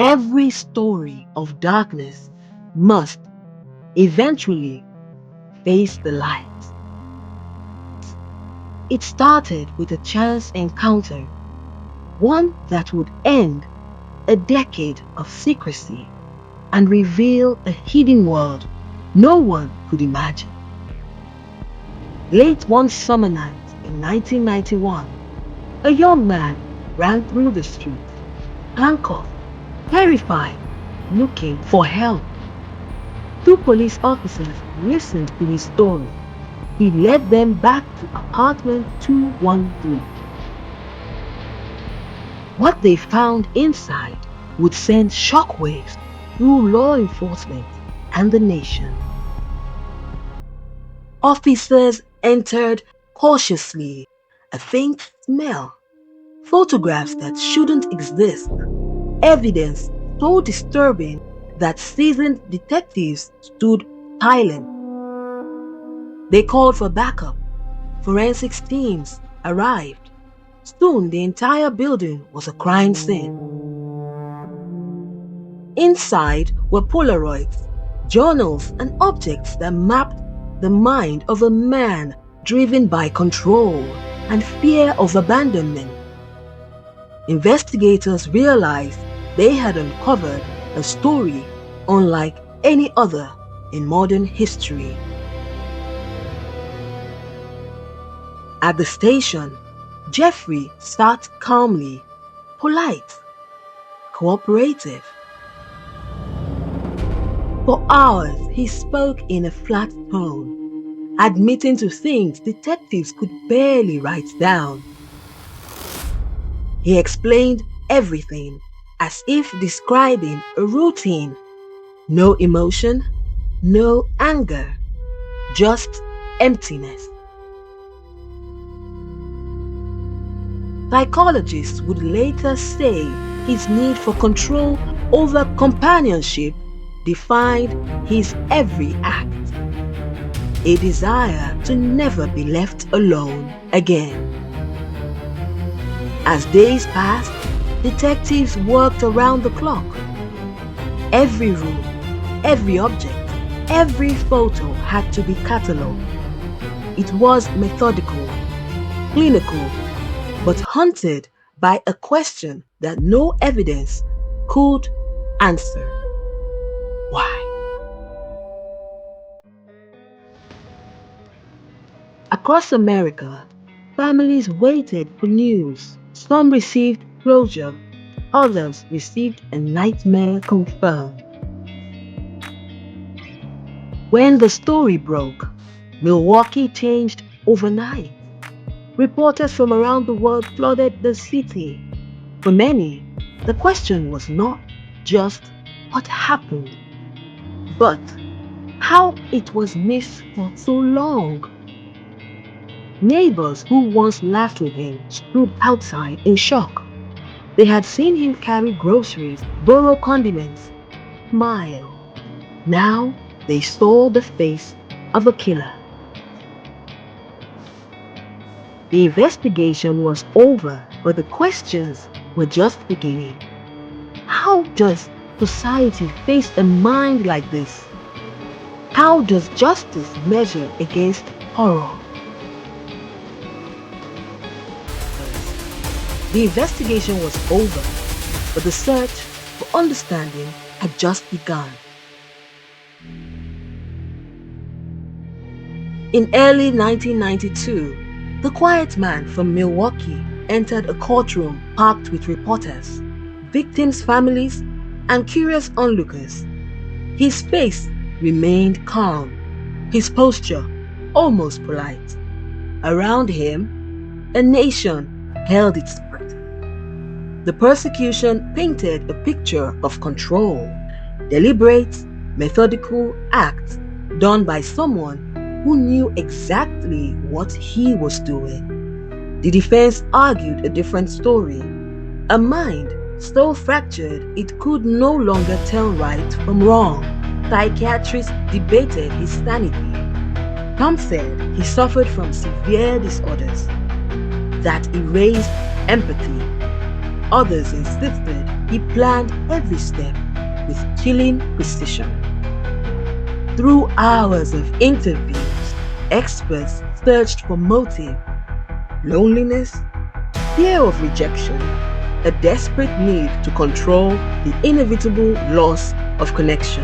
every story of darkness must eventually face the light. It started with a chance encounter, one that would end a decade of secrecy and reveal a hidden world no one could imagine. Late one summer night in 1991, a young man ran through the street, handcuffed, terrified, looking for help. Two police officers listened to his story. He led them back to apartment 213. What they found inside would send shockwaves through law enforcement and the nation. Officers entered cautiously, a faint smell, photographs that shouldn't exist, evidence so disturbing that seasoned detectives stood silent. They called for backup. Forensics teams arrived. Soon the entire building was a crime scene. Inside were Polaroids, journals, and objects that mapped the mind of a man driven by control and fear of abandonment. Investigators realized they had uncovered a story unlike any other in modern history. At the station, Jeffrey sat calmly, polite, cooperative. For hours, he spoke in a flat tone, admitting to things detectives could barely write down. He explained everything as if describing a routine. No emotion, no anger, just emptiness. Psychologists would later say his need for control over companionship defined his every act, a desire to never be left alone again. As days passed, detectives worked around the clock. Every room, every object, every photo had to be catalogued. It was methodical, clinical, but haunted by a question that no evidence could answer. Why? Across America, families waited for news. Some received closure, others received a nightmare confirmed. When the story broke, Milwaukee changed overnight. Reporters from around the world flooded the city. For many, the question was not just what happened, but how it was missed for so long. Neighbors who once laughed with him stood outside in shock. They had seen him carry groceries, borrow condiments, smile. Now they saw the face of a killer. The investigation was over, but the questions were just beginning. How does society face a mind like this? How does justice measure against horror? The investigation was over, but the search for understanding had just begun. In early 1992, the quiet man from Milwaukee entered a courtroom packed with reporters, victims' families, and curious onlookers. His face remained calm, his posture almost polite. Around him, a nation held its breath. The prosecution painted a picture of control, deliberate, methodical acts done by someone who knew exactly what he was doing. The defense argued a different story, a mind so fractured it could no longer tell right from wrong. Psychiatrists debated his sanity. Some said he suffered from severe disorders that erased empathy. Others insisted He planned every step with chilling precision. Through hours of interviews, experts searched for motive, loneliness, fear of rejection, a desperate need to control the inevitable loss of connection.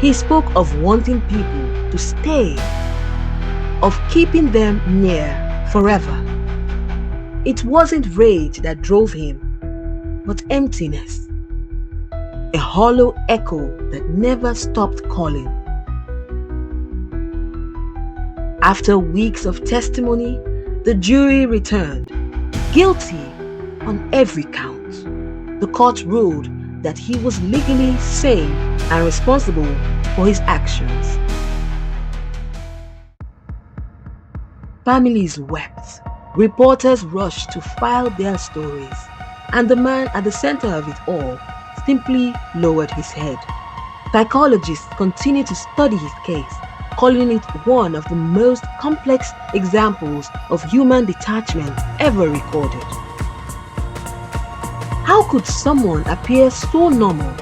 He spoke of wanting people to stay, of keeping them near forever. It wasn't rage that drove him, but emptiness, a hollow echo that never stopped calling. After weeks of testimony, the jury returned, guilty on every count. The court ruled that he was legally sane and responsible for his actions. Families wept, reporters rushed to file their stories, and the man at the center of it all simply lowered his head. Psychologists continue to study his case, calling it one of the most complex examples of human detachment ever recorded. How could someone appear so normal,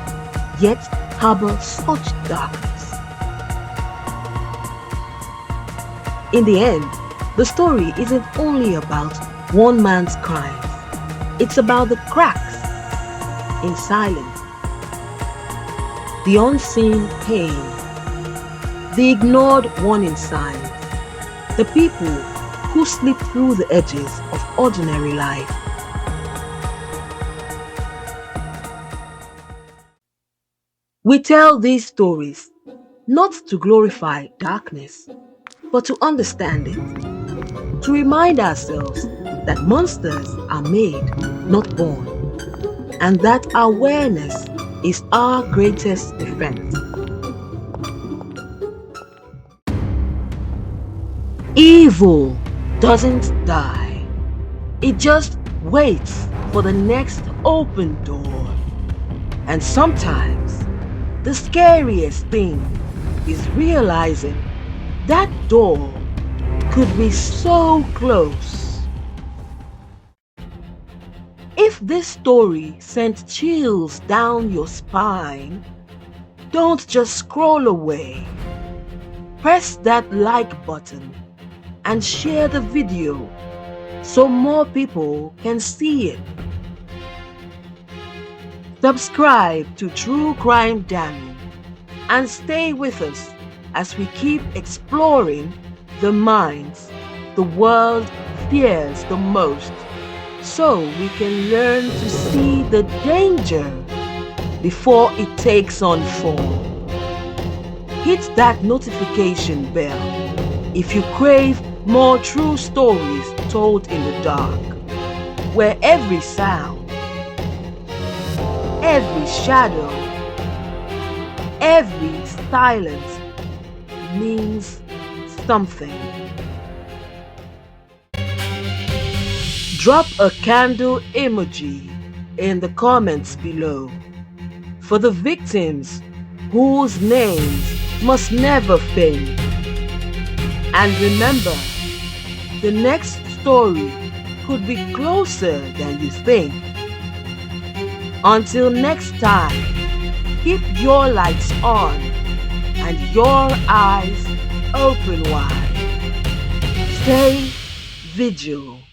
yet harbor such darkness? In the end, the story isn't only about one man's crimes. It's about the cracks in silence, the unseen pain, the ignored warning signs, the people who slip through the edges of ordinary life. We tell these stories not to glorify darkness, but to understand it, to remind ourselves that monsters are made, not born, and that awareness is our greatest defense. Evil doesn't die. It just waits for the next open door. And sometimes, the scariest thing is realizing that door could be so close. If this story sent chills down your spine, don't just scroll away. Press that like button and share the video so more people can see it. Subscribe to True Crime Dahmer and stay with us as we keep exploring the minds the world fears the most, so we can learn to see the danger before it takes on form. Hit that notification bell if you crave more true stories told in the dark, where every sound, every shadow, every silence means something. Drop a candle emoji in the comments below for the victims whose names must never fade. And remember, the next story could be closer than you think. Until next time, keep your lights on and your eyes open wide. Stay vigilant.